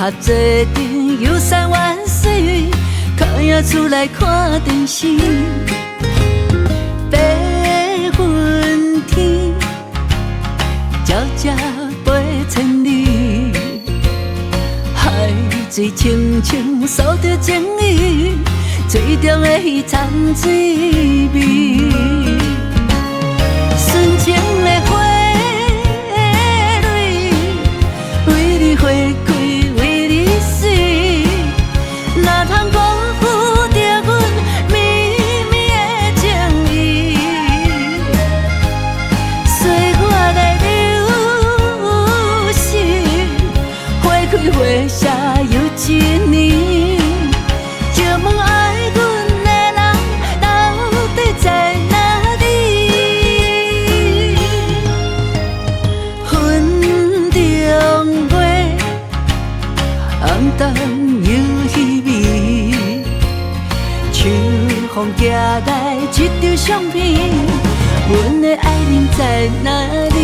合做阵游山玩水，靠影出来看电视。白云天，鸟只飞千里，海水清清扫着情意，水中的鱼藏水味。纯情的花蕊，为你花开，为你水，哪通辜负着阮绵绵的情意？岁月来流逝，花开花谢又一年。借问爱阮的人到底在哪里？云中月，红灯又稀微，秋风寄来一张相片，阮的爱人在哪里？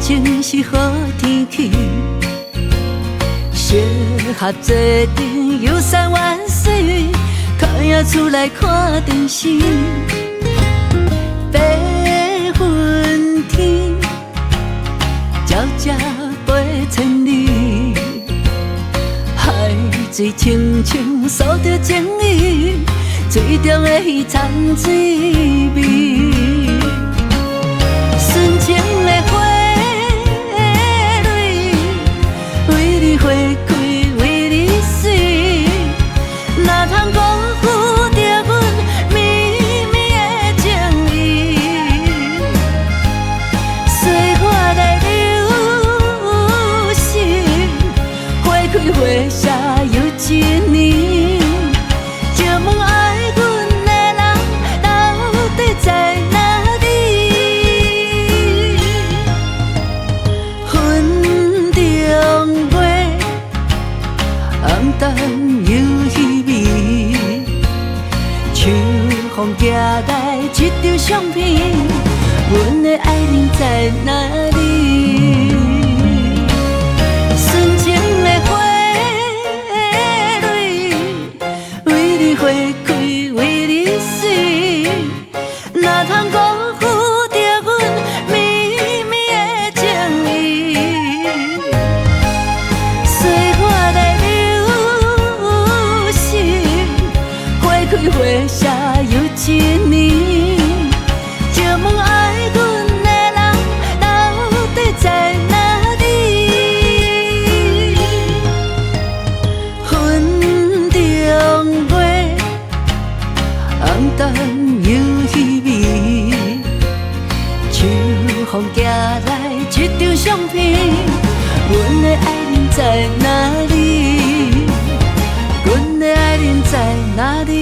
情是好天气，适合做阵游山玩水，靠影出来看电视。白云天，鸟只飞千里，海水清清扫着情意，水中的鱼藏水味。纯情的花花开，为你水，哪通辜负着阮绵绵的情意？岁月来流逝，花开花谢又一年。借问爱阮的人到底在哪里？云中月，红灯又稀微，秋风寄来一张相片，阮的爱人在哪里？纯情的花蕊，为你花开，为你水，哪通辜负着阮绵绵的情意？岁月来流逝，花开花谢又一年。借问爱阮的人到底在哪里？云中月，红灯又稀微，秋风寄来一张相片，阮的爱人在哪里？阮的爱人在哪里？